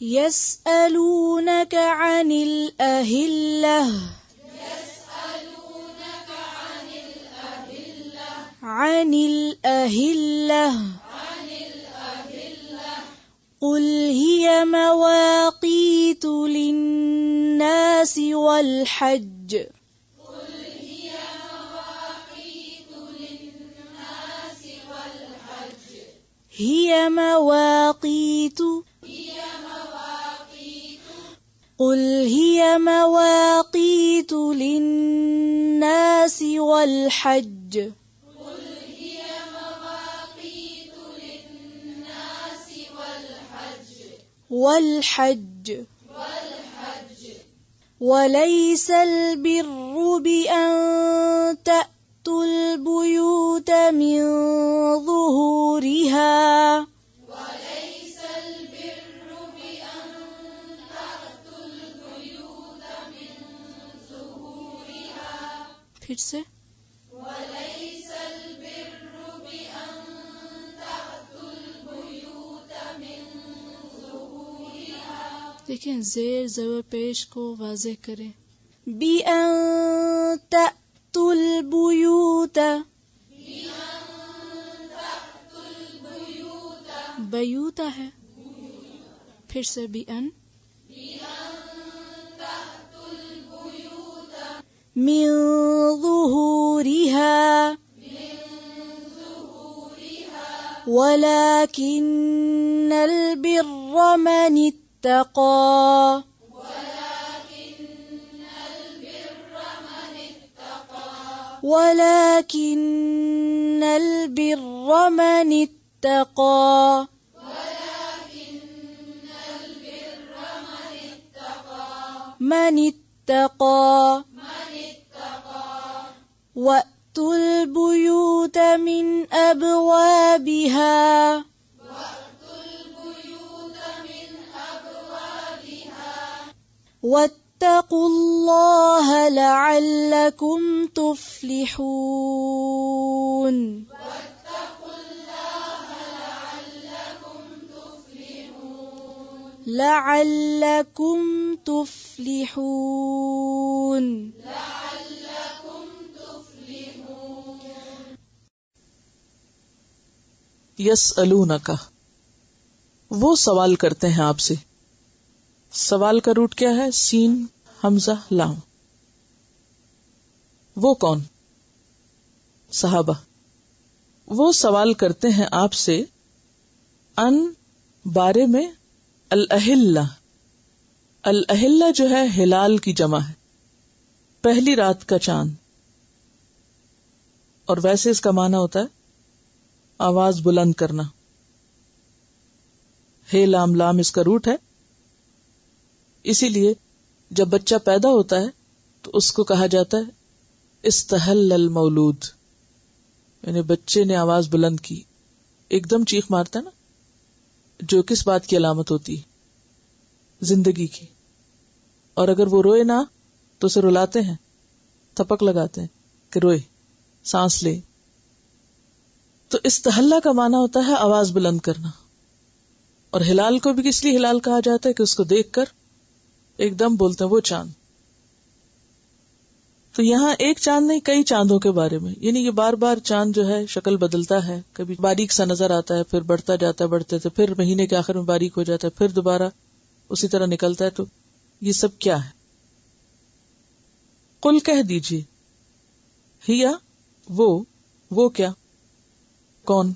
يسألونك عن الأهلة عن الأهلة قل هي مواقيت للناس والحج هي مواقيت قل هي مواقيت للناس والحج وليس البر بأن تأتوا البيوت من ظهورها پھر سے دیکھیں زیر زبر پیش کو واضح کریں. بِأَن تَأْتُوا الْبُيُوتَ بیوتا ہے. پھر سے بِأَن من ظهورها ولكن البر من اتقى ولكن البر من اتقى من اتقى وَأْتُوا الْبُيُوتَ مِنْ أَبْوَابِهَا وَاتَّقُوا اللَّهَ لَعَلَّكُمْ تُفْلِحُونَ. لَعَلَّكُمْ تُفْلِحُونَ. یسألونک، وہ سوال کرتے ہیں آپ سے. سوال کا روٹ کیا ہے؟ سین حمزہ لام. وہ کون؟ صحابہ. وہ سوال کرتے ہیں آپ سے ان بارے میں الاہلہ. الاہلہ جو ہے ہلال کی جمع ہے، پہلی رات کا چاند. اور ویسے اس کا معنی ہوتا ہے آواز بلند کرنا. ہے لام لام اس کا روٹ ہے. اسی لیے جب بچہ پیدا ہوتا ہے تو اس کو کہا جاتا ہے استحل المولود، یعنی بچے نے آواز بلند کی، ایک دم چیخ مارتا ہے نا، جو کس بات کی علامت ہوتی ہے؟ زندگی کی. اور اگر وہ روئے نہ تو اسے رلاتے ہیں، تھپک لگاتے ہیں کہ روئے، سانس لے. تو استحلہ کا معنی ہوتا ہے آواز بلند کرنا. اور ہلال کو بھی کس لیے ہلال کہا جاتا ہے کہ اس کو دیکھ کر ایک دم بولتے ہیں وہ چاند. تو یہاں ایک چاند نہیں، کئی چاندوں کے بارے میں، یعنی یہ بار بار چاند جو ہے شکل بدلتا ہے، کبھی باریک سا نظر آتا ہے، پھر بڑھتا جاتا ہے، بڑھتے تھے، پھر مہینے کے آخر میں باریک ہو جاتا ہے، پھر دوبارہ اسی طرح نکلتا ہے. تو یہ سب کیا ہے؟ قل کہہ دیجیے، ہیا وہ کیا؟ کون؟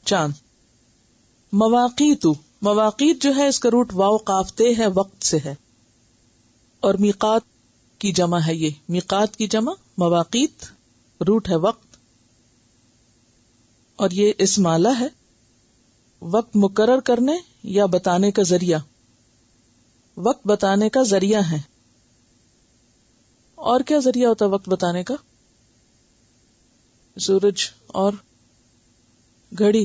چاند. مواقیت، مواقیت جو ہے اس کا روٹ واو قاف تے ہے، وقت سے ہے. اور میقات کی جمع ہے، یہ میقات کی جمع مواقیت، روٹ ہے وقت. اور یہ اسم آلہ ہے، وقت مقرر کرنے یا بتانے کا ذریعہ، وقت بتانے کا ذریعہ ہے. اور کیا ذریعہ ہوتا ہے وقت بتانے کا؟ سورج اور گھڑی.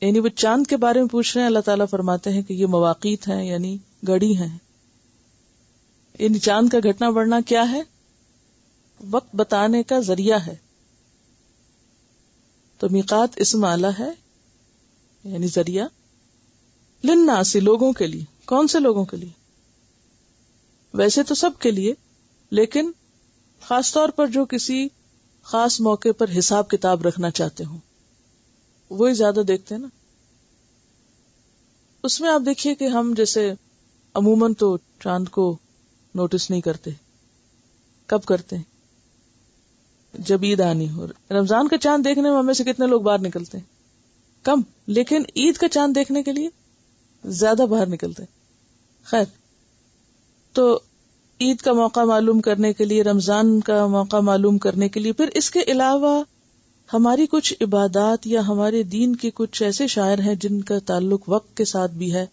یعنی وہ چاند کے بارے میں پوچھ رہے ہیں، اللہ تعالیٰ فرماتے ہیں کہ یہ مواقیت ہیں، یعنی گھڑی ہیں. یعنی چاند کا گھٹنا بڑھنا کیا ہے؟ وقت بتانے کا ذریعہ ہے. تو میقات اسم آلہ ہے یعنی ذریعہ، للناس لوگوں کے لیے. کون سے لوگوں کے لیے؟ ویسے تو سب کے لیے، لیکن خاص طور پر جو کسی خاص موقع پر حساب کتاب رکھنا چاہتے ہوں وہی زیادہ دیکھتے ہیں نا. اس میں آپ دیکھیے کہ ہم جیسے عموماً تو چاند کو نوٹس نہیں کرتے. کب کرتے ہیں؟ جب عید آنی ہو. رمضان کا چاند دیکھنے میں ہمیں سے کتنے لوگ باہر نکلتے ہیں؟ کم. لیکن عید کا چاند دیکھنے کے لیے زیادہ باہر نکلتے ہیں. خیر، تو عید کا موقع معلوم کرنے کے لیے، رمضان کا موقع معلوم کرنے کے لیے، پھر اس کے علاوہ ہماری کچھ عبادات یا ہمارے دین کے کچھ ایسے شاعر ہیں جن کا تعلق وقت کے ساتھ بھی ہے.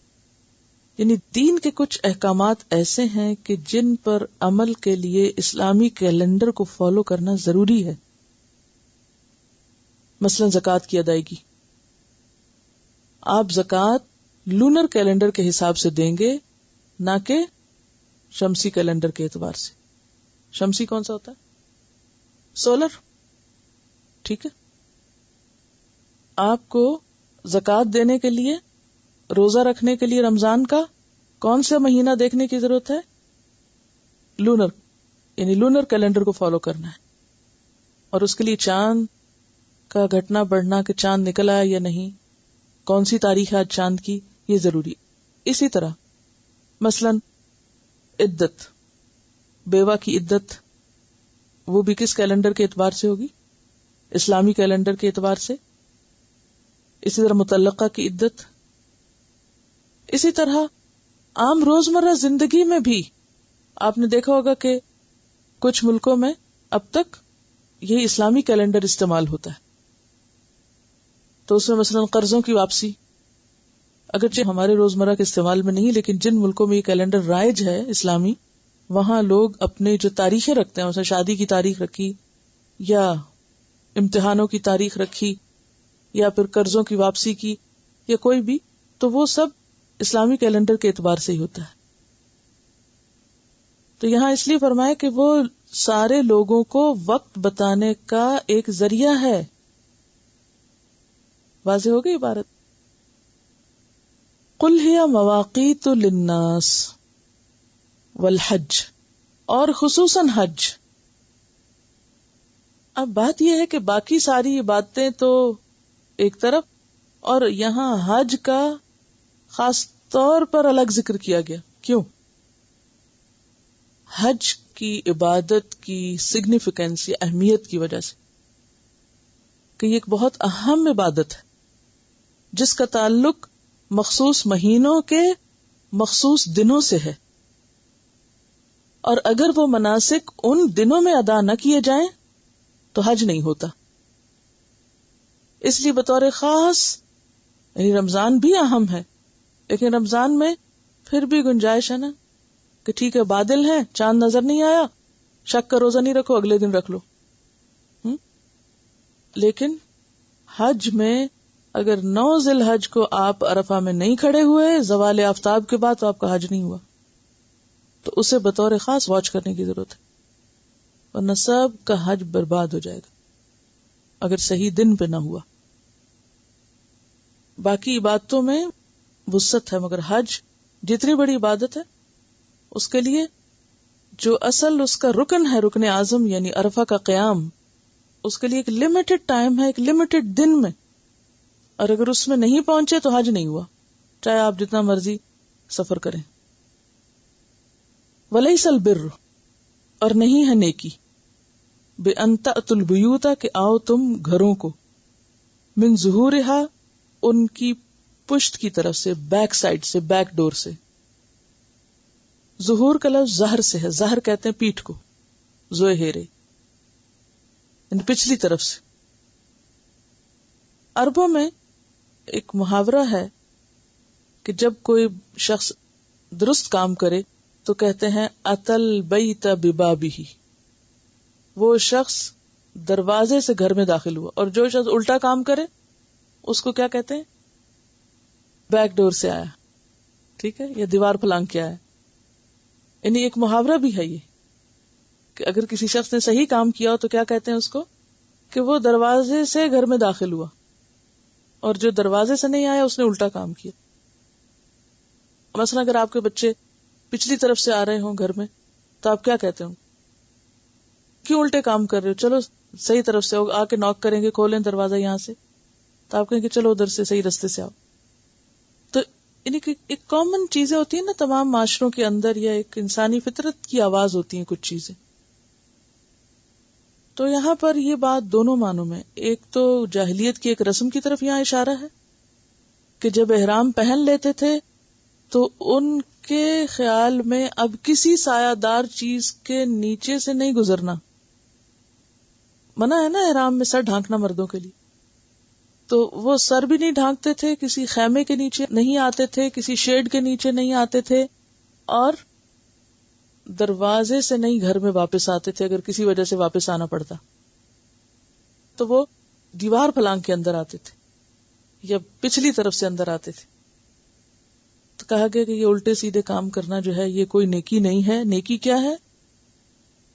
یعنی دین کے کچھ احکامات ایسے ہیں کہ جن پر عمل کے لیے اسلامی کیلنڈر کو فالو کرنا ضروری ہے. مثلا زکوٰۃ کی ادائیگی. آپ زکوٰۃ لونر کیلنڈر کے حساب سے دیں گے، نہ کہ شمسی کیلنڈر کے اعتبار سے. شمسی کون سا ہوتا ہے؟ سولر. ٹھیک ہے. آپ کو زکوٰۃ دینے کے لیے، روزہ رکھنے کے لیے رمضان کا کون سا مہینہ دیکھنے کی ضرورت ہے؟ لونر، یعنی لونر کیلنڈر کو فالو کرنا ہے. اور اس کے لیے چاند کا گھٹنا بڑھنا کہ چاند نکل آیا یا نہیں، کون سی تاریخ ہے آج چاند کی، یہ ضروری. اسی طرح مثلا عدت، بیوہ کی عدت، وہ بھی کس کیلنڈر کے اعتبار سے ہوگی؟ اسلامی کیلنڈر کے اعتبار سے. اسی طرح مطلقہ کی عدت. اسی طرح عام روزمرہ زندگی میں بھی آپ نے دیکھا ہوگا کہ کچھ ملکوں میں اب تک یہی اسلامی کیلنڈر استعمال ہوتا ہے. تو اس میں مثلا قرضوں کی واپسی، اگرچہ ہمارے روزمرہ کے استعمال میں نہیں، لیکن جن ملکوں میں یہ کیلنڈر رائج ہے اسلامی، وہاں لوگ اپنے جو تاریخیں رکھتے ہیں، مثلا شادی کی تاریخ رکھی یا امتحانوں کی تاریخ رکھی یا پھر قرضوں کی واپسی کی یا کوئی بھی، تو وہ سب اسلامی کیلنڈر کے اعتبار سے ہی ہوتا ہے. تو یہاں اس لیے فرمایا کہ وہ سارے لوگوں کو وقت بتانے کا ایک ذریعہ ہے. واضح ہو گئی عبارت. قل ہی مواقیت للناس والحج، اور خصوصاً حج. اب بات یہ ہے کہ باقی ساری عبادتیں تو ایک طرف، اور یہاں حج کا خاص طور پر الگ ذکر کیا گیا. کیوں؟ حج کی عبادت کی سگنیفیکینس یا اہمیت کی وجہ سے کہ یہ ایک بہت اہم عبادت ہے جس کا تعلق مخصوص مہینوں کے مخصوص دنوں سے ہے، اور اگر وہ مناسک ان دنوں میں ادا نہ کیے جائیں تو حج نہیں ہوتا. اس لیے بطور خاص یعنی رمضان بھی اہم ہے، لیکن رمضان میں پھر بھی گنجائش ہے نا کہ ٹھیک ہے بادل ہے، چاند نظر نہیں آیا، شک کا روزہ نہیں رکھو، اگلے دن رکھ لو. لیکن حج میں اگر 9 ذی الحج کو آپ عرفہ میں نہیں کھڑے ہوئے زوال آفتاب کے بعد، تو آپ کا حج نہیں ہوا. تو اسے بطور خاص واچ کرنے کی ضرورت ہے، ورنہ سب کا حج برباد ہو جائے گا اگر صحیح دن پہ نہ ہوا. باقی عبادتوں میں وسعت ہے، مگر حج جتنی بڑی عبادت ہے اس کے لیے جو اصل اس کا رکن ہے، رکن اعظم یعنی عرفہ کا قیام، اس کے لیے ایک لمیٹڈ ٹائم ہے، ایک لمیٹڈ دن میں، اور اگر اس میں نہیں پہنچے تو حج نہیں ہوا، چاہے آپ جتنا مرضی سفر کریں. وَلَيْسَ الْبِرُّ، اور نہیں ہے نیکی، بِأَن تَأْتُوا الْبُيُوتَ، کہ آؤ تم گھروں کو، من ظہورها، ان کی پشت کی طرف سے، بیک سائڈ سے، بیک ڈور سے. ظہور کا لفظ ظہر سے ہے، ظہر کہتے ہیں پیٹھ کو، ظہیرے یعنی پچھلی طرف سے. عربوں میں ایک محاورہ ہے کہ جب کوئی شخص درست کام کرے تو کہتے ہیں اتل بیت ببابہ، وہ شخص دروازے سے گھر میں داخل ہوا. اور جو شخص الٹا کام کرے اس کو کیا کہتے ہیں؟ بیک ڈور سے آیا. ٹھیک ہے، یا دیوار پھلانگ کے آیا. یعنی ایک محاورہ بھی ہے یہ کہ اگر کسی شخص نے صحیح کام کیا ہو تو کیا کہتے ہیں اس کو؟ کہ وہ دروازے سے گھر میں داخل ہوا، اور جو دروازے سے نہیں آیا اس نے الٹا کام کیا. مثلا اگر آپ کے بچے پچھلی طرف سے آ رہے ہوں گھر میں تو آپ کیا کہتے ہوں؟ کیوں الٹے کام کر رہے ہو؟ چلو صحیح طرف سے آ کے ناک کریں گے، کھولیں دروازہ یہاں سے، تو آپ کہیں گے چلو ادھر سے صحیح رستے سے آؤ. تو یعنی کہ ایک کامن چیزیں ہوتی ہیں نا تمام معاشروں کے اندر، یا ایک انسانی فطرت کی آواز ہوتی ہیں کچھ چیزیں. تو یہاں پر یہ بات دونوں معنوں میں، ایک تو جاہلیت کی ایک رسم کی طرف یہاں اشارہ ہے کہ جب احرام پہن لیتے تھے تو ان کے خیال میں اب کسی سایہ دار چیز کے نیچے سے نہیں گزرنا. منع ہے نا احرام میں سر ڈھانکنا مردوں کے لیے، تو وہ سر بھی نہیں ڈھانکتے تھے، کسی خیمے کے نیچے نہیں آتے تھے، کسی شیڈ کے نیچے نہیں آتے تھے، اور دروازے سے نہیں گھر میں واپس آتے تھے. اگر کسی وجہ سے واپس آنا پڑتا تو وہ دیوار پھلانگ کے اندر آتے تھے یا پچھلی طرف سے اندر آتے تھے. تو کہا گیا کہ یہ الٹے سیدھے کام کرنا جو ہے یہ کوئی نیکی نہیں ہے. نیکی کیا ہے؟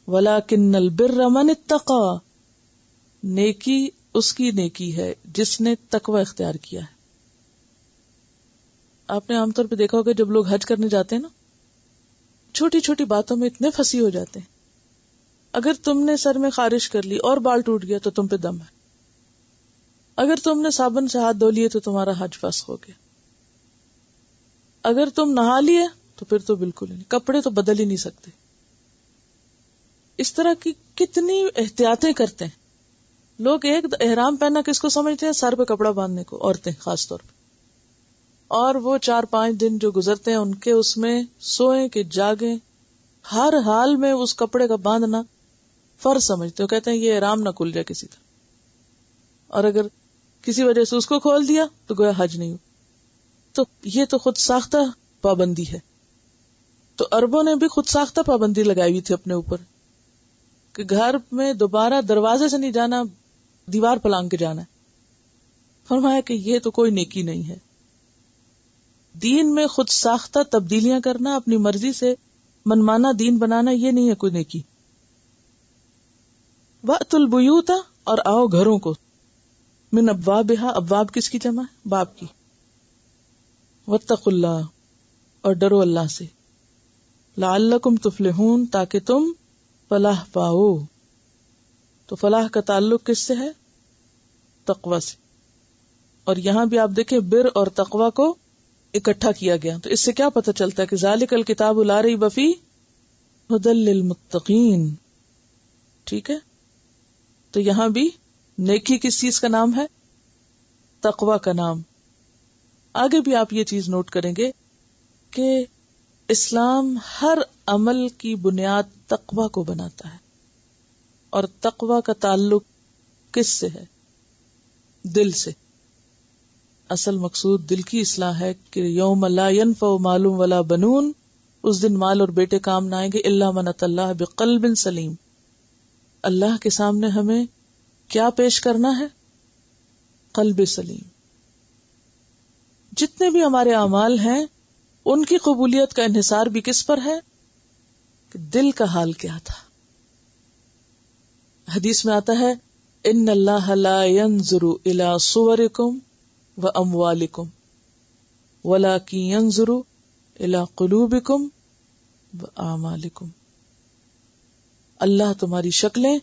وَلَكِنَّ الْبِرَّ مَنِ اتَّقَى، نیکی اس کی نیکی ہے جس نے تقوی اختیار کیا ہے. آپ نے عام طور پہ دیکھا ہوگا جب لوگ حج کرنے جاتے ہیں نا، چھوٹی چھوٹی باتوں میں اتنے پھنسی ہو جاتے ہیں. اگر تم نے سر میں خارش کر لی اور بال ٹوٹ گیا تو تم پہ دم ہے، اگر تم نے صابن سے ہاتھ دھو لیے تو تمہارا حج فسخ ہو گیا، اگر تم نہا لیے تو پھر تو بالکل نہیں، کپڑے تو بدل ہی نہیں سکتے. اس طرح کی کتنی احتیاطیں کرتے ہیں لوگ. ایک احرام پہننا کس کو سمجھتے ہیں؟ سر پہ کپڑا باندھنے کو، عورتیں خاص طور پہ. اور وہ 4-5 دن جو گزرتے ہیں ان کے اس میں سوئیں کہ جاگیں، ہر حال میں اس کپڑے کا باندھنا فرض سمجھتے ہو. کہتے ہیں یہ احرام نہ کھل جائے کسی طرح، اور اگر کسی وجہ سے اس کو کھول دیا تو گویا حج نہیں ہو. تو یہ تو خود ساختہ پابندی ہے. تو عربوں نے بھی خود ساختہ پابندی لگائی ہوئی تھی اپنے اوپر کہ گھر میں دوبارہ دروازے سے نہیں جانا، دیوار پلانگ کے جانا ہے. فرمایا کہ یہ تو کوئی نیکی نہیں ہے. دین میں خود ساختہ تبدیلیاں کرنا، اپنی مرضی سے منمانا دین بنانا، یہ نہیں ہے کوئی نیکی. وَأْتُوا الْبُيُوتَ، اور آؤ گھروں کو، من ابوابها، ابواب کس کی جمع ہے؟ باب کی. واتقوا اللہ، اور ڈرو اللہ سے. لعلکم تفلحون، تاکہ تم فلاح پاؤ. تو فلاح کا تعلق کس سے ہے؟ تقوی سے. اور یہاں بھی آپ دیکھیں بر اور تقوی کو اکٹھا کیا گیا. تو اس سے کیا پتہ چلتا ہے کہ ذالک الکتاب لا ریب فیہ ھدی للمتقین. ٹھیک ہے، تو یہاں بھی نیکی کس چیز کا نام ہے؟ تقوی کا نام. آگے بھی آپ یہ چیز نوٹ کریں گے کہ اسلام ہر عمل کی بنیاد تقوی کو بناتا ہے، اور تقوی کا تعلق کس سے ہے؟ دل سے. اصل مقصود دل کی اصلاح ہے کہ یوم لا ینفع مال ولا بنون، اس دن مال اور بیٹے کام نہ آئیں گے الا من اتى اللہ بقلب سلیم. اللہ کے سامنے ہمیں کیا پیش کرنا ہے؟ قلب سلیم. جتنے بھی ہمارے اعمال ہیں ان کی قبولیت کا انحصار بھی کس پر ہے؟ کہ دل کا حال کیا تھا. حدیث میں آتا ہے ان اللہ لا ينظر الى صورکم واموالکم ولکن ينظر الى قلوبکم واعمالکم. اللہ تمہاری شکلیں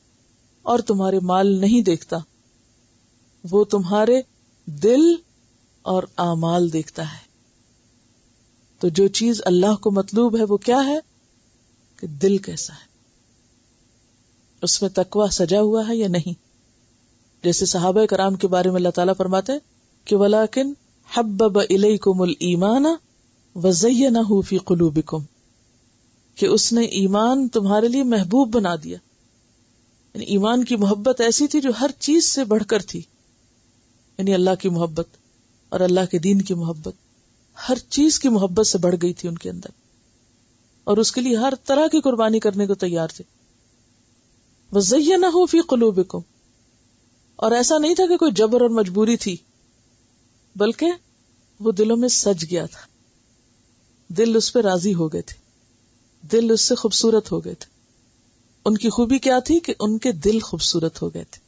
اور تمہارے مال نہیں دیکھتا، وہ تمہارے دل اور اعمال دیکھتا ہے. تو جو چیز اللہ کو مطلوب ہے وہ کیا ہے؟ کہ دل کیسا ہے، اس میں تقوی سجا ہوا ہے یا نہیں. جیسے صحابہ کرام کے بارے میں اللہ تعالیٰ فرماتے کہ وَلَكِنْ حَبَّبَ إِلَيْكُمُ الْإِيمَانَ وَزَيَّنَهُ فِي قُلُوبِكُمْ، کہ اس نے ایمان تمہارے لیے محبوب بنا دیا. یعنی ایمان کی محبت ایسی تھی جو ہر چیز سے بڑھ کر تھی، یعنی اللہ کی محبت اور اللہ کے دین کی محبت ہر چیز کی محبت سے بڑھ گئی تھی ان کے اندر، اور اس کے لیے ہر طرح کی قربانی کرنے کو تیار تھے. وَزَيَّنَهُ فِي قُلُوبِكُمْ، اور ایسا نہیں تھا کہ کوئی جبر اور مجبوری تھی، بلکہ وہ دلوں میں سج گیا تھا. دل اس پہ راضی ہو گئے تھے، دل اس سے خوبصورت ہو گئے تھے. ان کی خوبی کیا تھی کہ ان کے دل خوبصورت ہو گئے تھے.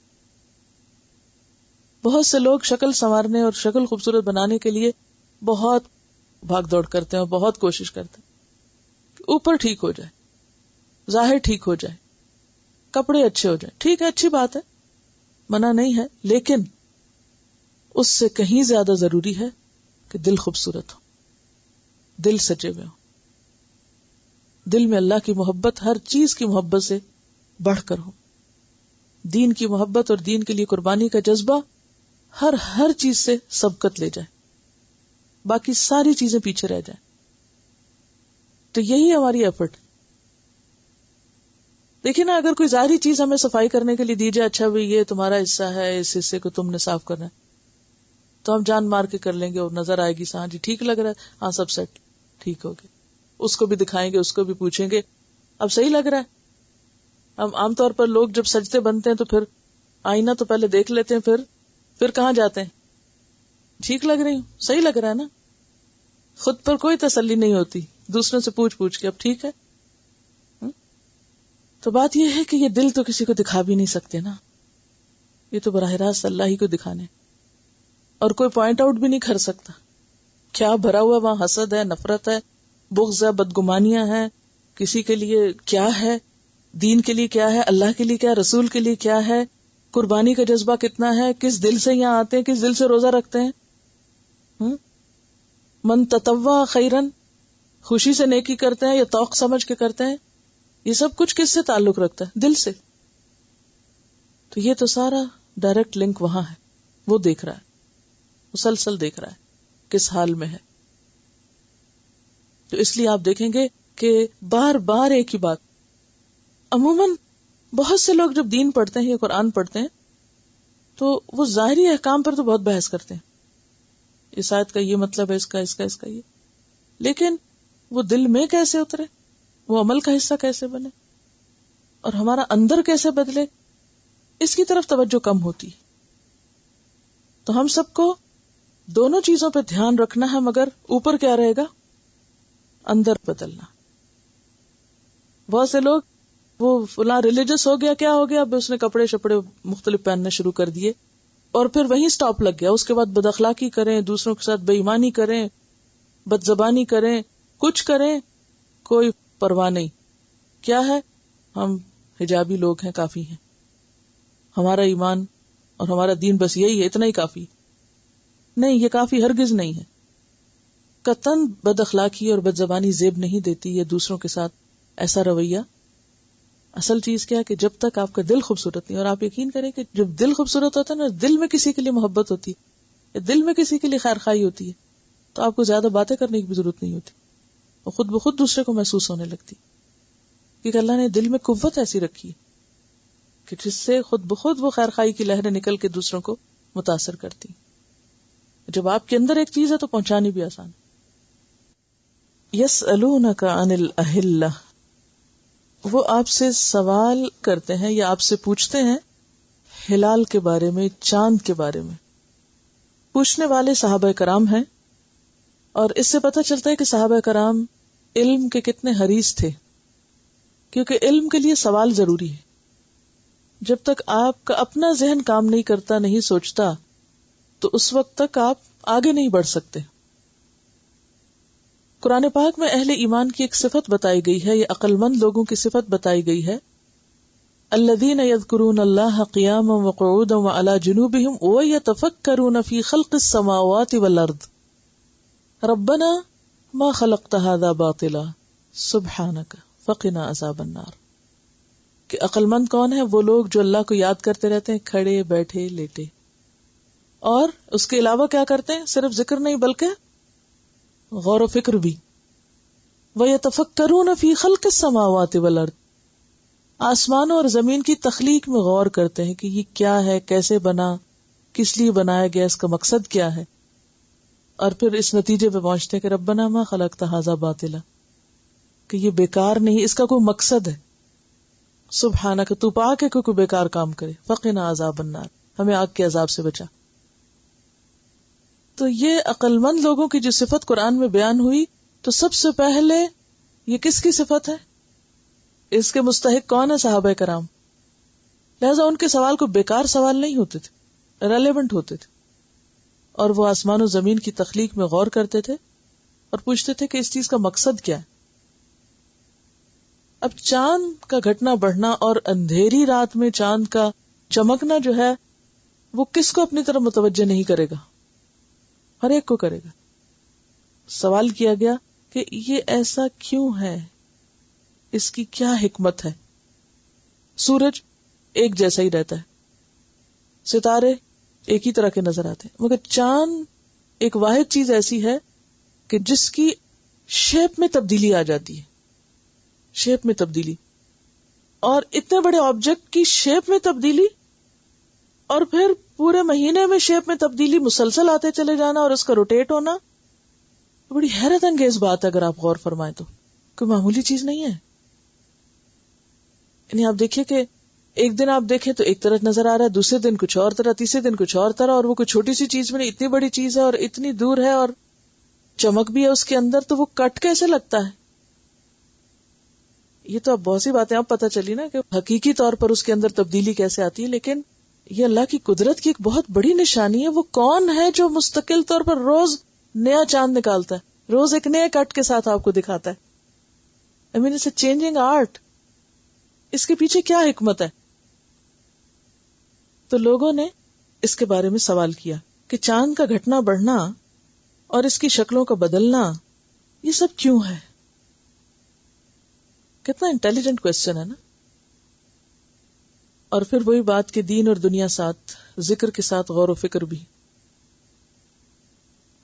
بہت سے لوگ شکل سنوارنے اور شکل خوبصورت بنانے کے لیے بہت بھاگ دوڑ کرتے ہیں اور بہت کوشش کرتے ہیں کہ اوپر ٹھیک ہو جائے، ظاہر ٹھیک ہو جائے، کپڑے اچھے ہو جائیں. ٹھیک ہے، اچھی بات ہے، منع نہیں ہے، لیکن اس سے کہیں زیادہ ضروری ہے کہ دل خوبصورت ہو، دل سجے ہوئے ہو، دل میں اللہ کی محبت ہر چیز کی محبت سے بڑھ کر ہو، دین کی محبت اور دین کے لیے قربانی کا جذبہ ہر چیز سے سبقت لے جائے، باقی ساری چیزیں پیچھے رہ جائیں. تو یہی ہماری ایفرٹ. دیکھیں نا، اگر کوئی ظاہری چیز ہمیں صفائی کرنے کے لیے دی جائے، اچھا بھئی یہ تمہارا حصہ ہے، اس حصے کو تم نے صاف کرنا ہے، تو ہم جان مار کے کر لیں گے اور نظر آئے گی، ہاں جی ٹھیک لگ رہا ہے، ہاں سب سیٹ ٹھیک ہو گیا. اس کو بھی دکھائیں گے، اس کو بھی پوچھیں گے اب صحیح لگ رہا ہے. ہم عام طور پر لوگ جب سجدے بنتے ہیں تو پھر آئینہ تو پہلے دیکھ لیتے ہیں، پھر کہاں جاتے ہیں؟ ٹھیک لگ رہی ہوں، صحیح لگ رہا ہے نا. خود پر کوئی تسلی نہیں ہوتی، دوسروں سے پوچھ کے اب ٹھیک ہے. تو بات یہ ہے کہ یہ دل تو کسی کو دکھا بھی نہیں سکتے نا، یہ تو براہ راست اللہ ہی کو دکھانے، اور کوئی پوائنٹ آؤٹ بھی نہیں کر سکتا کیا بھرا ہوا وہاں. حسد ہے، نفرت ہے، بغض ہے، بدگمانیاں ہیں، کسی کے لیے کیا ہے، دین کے لیے کیا ہے، اللہ کے لیے کیا، رسول کے لیے کیا ہے، قربانی کا جذبہ کتنا ہے، کس دل سے یہاں آتے ہیں، کس دل سے روزہ رکھتے ہیں. من تطوع خیرن، خوشی سے نیکی کرتے ہیں یا توق سمجھ کے کرتے ہیں، یہ سب کچھ کس سے تعلق رکھتا ہے؟ دل سے. تو یہ تو سارا ڈائریکٹ لنک وہاں ہے، وہ دیکھ رہا ہے، مسلسل دیکھ رہا ہے کس حال میں ہے. تو اس لیے آپ دیکھیں گے کہ بار بار ایک ہی بات. عموماً بہت سے لوگ جب دین پڑھتے ہیں یا قرآن پڑھتے ہیں تو وہ ظاہری احکام پر تو بہت بحث کرتے ہیں، اس آیت کا یہ مطلب ہے، اس کا یہ، لیکن وہ دل میں کیسے اترے، وہ عمل کا حصہ کیسے بنے، اور ہمارا اندر کیسے بدلے، اس کی طرف توجہ کم ہوتی. تو ہم سب کو دونوں چیزوں پہ دھیان رکھنا ہے، مگر اوپر کیا رہے گا؟ اندر بدلنا. بہت سے لوگ وہ فلاں ریلیجس ہو گیا، کیا ہو گیا، اب اس نے کپڑے شپڑے مختلف پہننے شروع کر دیے اور پھر وہیں سٹاپ لگ گیا. اس کے بعد بد اخلاقی کریں، دوسروں کے ساتھ بے ایمانی کریں، بد زبانی کریں، کچھ کریں، کوئی پرواہ نہیں. کیا ہے؟ ہم حجابی لوگ ہیں، کافی ہیں، ہمارا ایمان اور ہمارا دین بس یہی ہے، اتنا ہی کافی. نہیں، یہ کافی ہرگز نہیں ہے. قطعاً بد اخلاقی اور بد زبانی زیب نہیں دیتی، یہ دوسروں کے ساتھ ایسا رویہ. اصل چیز کیا ہے کہ جب تک آپ کا دل خوبصورت نہیں، اور آپ یقین کریں کہ جب دل خوبصورت ہوتا ہے نا، دل میں کسی کے لیے محبت ہوتی ہے، دل میں کسی کے لیے خیر خواہی ہوتی ہے، تو آپ کو زیادہ باتیں کرنے کی بھی ضرورت نہیں ہوتی، اور خود بخود دوسرے کو محسوس ہونے لگتی. کیونکہ اللہ نے دل میں قوت ایسی رکھی کہ جس سے خود بخود وہ خیر خواہی کی لہریں نکل کے دوسروں کو متاثر کرتی. جب آپ کے اندر ایک چیز ہے تو پہنچانی بھی آسان. یسألونک عن الاہلہ، وہ آپ سے سوال کرتے ہیں یا آپ سے پوچھتے ہیں ہلال کے بارے میں، چاند کے بارے میں. پوچھنے والے صحابہ کرام ہیں، اور اس سے پتہ چلتا ہے کہ صحابہ کرام علم کے کتنے حریص تھے، کیونکہ علم کے لیے سوال ضروری ہے. جب تک آپ کا اپنا ذہن کام نہیں کرتا، نہیں سوچتا، تو اس وقت تک آپ آگے نہیں بڑھ سکتے. قرآن پاک میں اہل ایمان کی ایک صفت بتائی گئی ہے، یہ عقل مند لوگوں کی صفت بتائی گئی ہے. الذین یذکرون اللہ قیاما وقعودا وعلی جنوبہم ویتفکرون فی خلق السماوات والارض ربنا ما خلقت ھذا باطلا سبحانک فقنا عذاب النار. کہ عقل مند کون ہے؟ وہ لوگ جو اللہ کو یاد کرتے رہتے ہیں، کھڑے بیٹھے لیٹے، اور اس کے علاوہ کیا کرتے ہیں؟ صرف ذکر نہیں بلکہ غور و فکر بھی. وَيَتَفَكَّرُونَ فِي خَلْقِ السَّمَاوَاتِ وَالْأَرْضِ، آسمانوں اور زمین کی تخلیق میں غور کرتے ہیں کہ یہ کیا ہے، کیسے بنا، کس لیے بنایا گیا، اس کا مقصد کیا ہے، اور پھر اس نتیجے پہ پہنچتے ہیں کہ ربنا ما خلقت ھذا باطلا، کہ یہ بیکار نہیں، اس کا کوئی مقصد ہے. سبحانک، تو پاک ہے کہ کوئی بیکار کام کرے. فقنا عذاب النار، ہمیں آگ کے عذاب سے بچا. تو یہ عقل مند لوگوں کی جو صفت قرآن میں بیان ہوئی، تو سب سے پہلے یہ کس کی صفت ہے؟ اس کے مستحق کون ہے؟ صحابہ کرام. لہذا ان کے سوال کو بیکار سوال نہیں ہوتے تھے، ریلیونٹ ہوتے تھے، اور وہ آسمان و زمین کی تخلیق میں غور کرتے تھے اور پوچھتے تھے کہ اس چیز کا مقصد کیا ہے. اب چاند کا گھٹنا بڑھنا اور اندھیری رات میں چاند کا چمکنا جو ہے وہ کس کو اپنی طرف متوجہ نہیں کرے گا؟ ہر ایک کو کرے گا. سوال کیا گیا کہ یہ ایسا کیوں ہے، اس کی کیا حکمت ہے؟ سورج ایک جیسا ہی رہتا ہے، ستارے ایک ہی طرح کے نظر آتے ہیں، مگر چاند ایک واحد چیز ایسی ہے کہ جس کی شیپ میں تبدیلی آ جاتی ہے. شیپ میں تبدیلی، اور اتنے بڑے آبجیکٹ کی شیپ میں تبدیلی، اور پھر پورے مہینے میں شیپ میں تبدیلی مسلسل آتے چلے جانا اور اس کا روٹیٹ ہونا، بڑی حیرت انگیز بات ہے اگر آپ غور فرمائیں تو. کوئی معمولی چیز نہیں ہے. یعنی آپ دیکھیے کہ ایک دن آپ دیکھیں تو ایک طرح نظر آ رہا ہے، دوسرے دن کچھ اور طرح، تیسرے دن کچھ اور طرح، اور وہ کوئی چھوٹی سی چیز میں نہیں، اتنی بڑی چیز ہے اور اتنی دور ہے اور چمک بھی ہے اس کے اندر، تو وہ کٹ کیسے لگتا ہے؟ یہ تو اب بہت سی باتیں اب پتہ چلی نا کہ حقیقی طور پر اس کے اندر تبدیلی کیسے آتی ہے. لیکن یہ اللہ کی قدرت کی ایک بہت بڑی نشانی ہے. وہ کون ہے جو مستقل طور پر روز نیا چاند نکالتا ہے، روز ایک نئے کٹ کے ساتھ آپ کو دکھاتا ہے؟ I mean, it's a changing art. اس کے پیچھے کیا حکمت ہے؟ تو لوگوں نے اس کے بارے میں سوال کیا کہ چاند کا گھٹنا بڑھنا اور اس کی شکلوں کا بدلنا یہ سب کیوں ہے؟ کتنا انٹیلیجنٹ کوسچن ہے نا. اور پھر وہی بات کہ دین اور دنیا ساتھ، ذکر کے ساتھ غور و فکر بھی.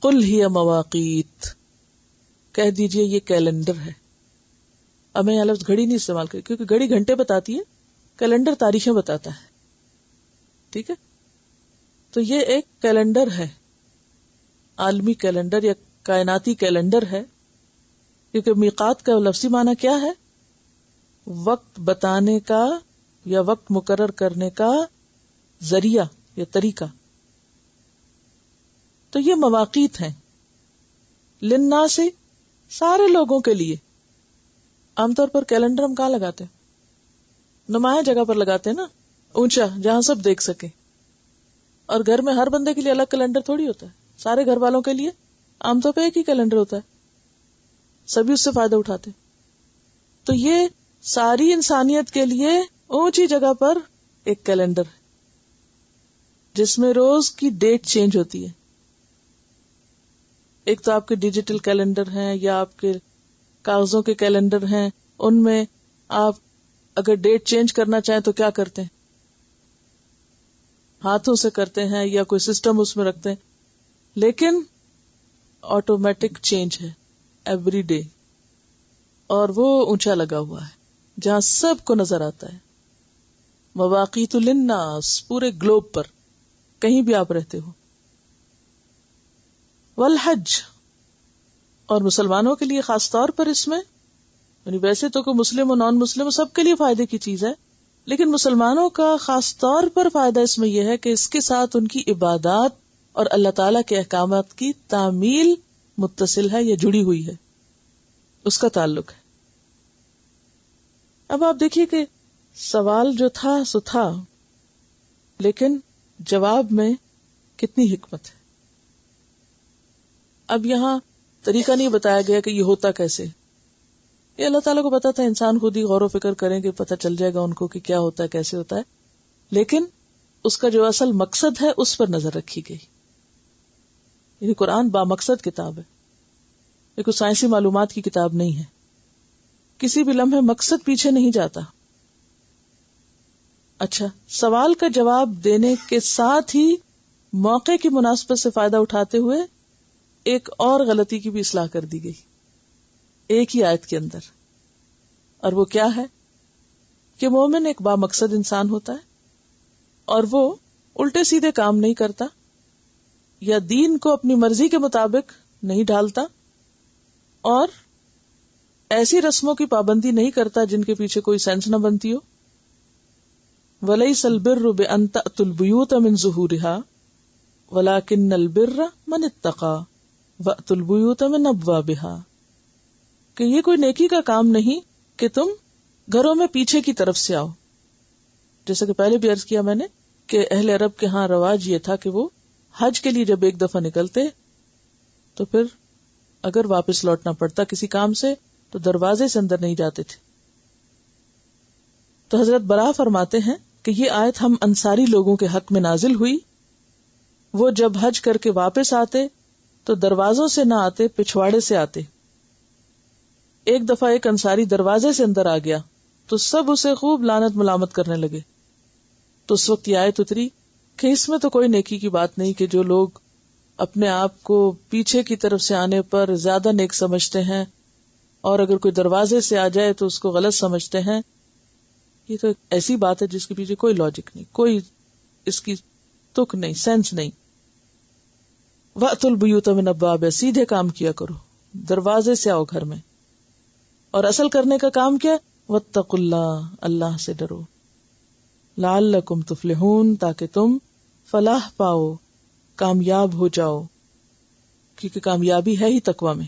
قل ہی مواقیت، کہہ دیجئے یہ کیلنڈر ہے. اب میں یہ لفظ گھڑی نہیں استعمال کری کیونکہ گھڑی گھنٹے بتاتی ہے، کیلنڈر تاریخیں بتاتا ہے. ٹھیک ہے، تو یہ ایک کیلنڈر ہے، عالمی کیلنڈر یا کائناتی کیلنڈر ہے. کیونکہ میقات کا لفظی معنی کیا ہے؟ وقت بتانے کا یا وقت مقرر کرنے کا ذریعہ یا طریقہ. تو یہ مواقیت ہیں للناس، سارے لوگوں کے لیے. عام طور پر کیلنڈر ہم کہاں لگاتے ہیں؟ نمایاں جگہ پر لگاتے ہیں نا، اونچا، جہاں سب دیکھ سکے. اور گھر میں ہر بندے کے لیے الگ کیلنڈر تھوڑی ہوتا ہے. سارے گھر والوں کے لیے عام طور پہ ایک ہی کیلنڈر ہوتا ہے، سبھی اس سے فائدہ اٹھاتے. تو یہ ساری انسانیت کے لیے اونچی جگہ پر ایک کیلنڈر ہے جس میں روز کی ڈیٹ چینج ہوتی ہے. ایک تو آپ کے ڈیجیٹل کیلنڈر ہیں یا آپ کے کاغذوں کے کیلنڈر ہیں، ان میں آپ اگر ڈیٹ چینج کرنا چاہیں تو کیا کرتے ہیں؟ ہاتھوں سے کرتے ہیں یا کوئی سسٹم اس میں رکھتے ہیں. لیکن آٹومیٹک چینج ہے ایوری ڈے، اور وہ اونچا لگا ہوا ہے جہاں سب کو نظر آتا ہے. مواقیت للناس، پورے گلوب پر کہیں بھی آپ رہتے ہو. والحج، اور مسلمانوں کے لیے خاص طور پر اس میں، یعنی ویسے تو کوئی مسلم و نان مسلم سب کے لیے فائدے کی چیز ہے، لیکن مسلمانوں کا خاص طور پر فائدہ اس میں یہ ہے کہ اس کے ساتھ ان کی عبادات اور اللہ تعالیٰ کے احکامات کی تعمیل متصل ہے یا جڑی ہوئی ہے، اس کا تعلق ہے. اب آپ دیکھیے کہ سوال جو تھا سو تھا، لیکن جواب میں کتنی حکمت ہے. اب یہاں طریقہ نہیں بتایا گیا کہ یہ ہوتا کیسے، یہ اللہ تعالیٰ کو پتا تھا، انسان خود ہی غور و فکر کریں کہ پتہ چل جائے گا ان کو کہ کیا ہوتا ہے، کیسے ہوتا ہے. لیکن اس کا جو اصل مقصد ہے اس پر نظر رکھی گئی. یعنی قرآن بامقصد کتاب ہے، یہ کوئی سائنسی معلومات کی کتاب نہیں ہے، کسی بھی لمحے مقصد پیچھے نہیں جاتا. اچھا، سوال کا جواب دینے کے ساتھ ہی موقع کی مناسبت سے فائدہ اٹھاتے ہوئے ایک اور غلطی کی بھی اصلاح کر دی گئی ایک ہی آیت کے اندر. اور وہ کیا ہے کہ مومن ایک بامقصد انسان ہوتا ہے اور وہ الٹے سیدھے کام نہیں کرتا یا دین کو اپنی مرضی کے مطابق نہیں ڈھالتا اور ایسی رسموں کی پابندی نہیں کرتا جن کے پیچھے کوئی سینس نہ بنتی ہو. وَلَيْسَ الْبِرُّ بِأَن تَأْتُوا الْبُيُوتَ مِن ظُهُورِهَا وَلَكِنَّ الْبِرَّ مَنِ اتَّقَى وَأْتُوا الْبُيُوتَ مِنْ أَبْوَابِهَا، کہ یہ کوئی نیکی کا کام نہیں کہ تم گھروں میں پیچھے کی طرف سے آؤ. جیسا کہ پہلے بھی عرض کیا میں نے کہ اہل عرب کے ہاں رواج یہ تھا کہ وہ حج کے لیے جب ایک دفعہ نکلتے تو پھر اگر واپس لوٹنا پڑتا کسی کام سے تو دروازے سے اندر نہیں جاتے تھے. تو حضرت براء فرماتے ہیں کہ یہ آیت ہم انصاری لوگوں کے حق میں نازل ہوئی. وہ جب حج کر کے واپس آتے تو دروازوں سے نہ آتے، پچھواڑے سے آتے. ایک دفعہ ایک انصاری دروازے سے اندر آ گیا تو سب اسے خوب لعنت ملامت کرنے لگے. تو اس وقت یہ آیت اتری کہ اس میں تو کوئی نیکی کی بات نہیں کہ جو لوگ اپنے آپ کو پیچھے کی طرف سے آنے پر زیادہ نیک سمجھتے ہیں اور اگر کوئی دروازے سے آ جائے تو اس کو غلط سمجھتے ہیں. یہ تو ایسی بات ہے جس کے پیچھے کوئی لاجک نہیں، کوئی اس کی تک نہیں، سینس نہیں. وَأْتُوا الْبُيُوتَ مِنْ أَبْوَابِهَا، سیدھے کام کیا کرو، دروازے سے آؤ گھر میں. اور اصل کرنے کا کام کیا؟ وَاتَّقُوا اللَّهَ، اللہ سے ڈرو. لَعَلَّكُمْ تُفْلِحُونَ، تاکہ تم فلاح پاؤ، کامیاب ہو جاؤ، کیونکہ کامیابی ہے ہی تقویٰ میں.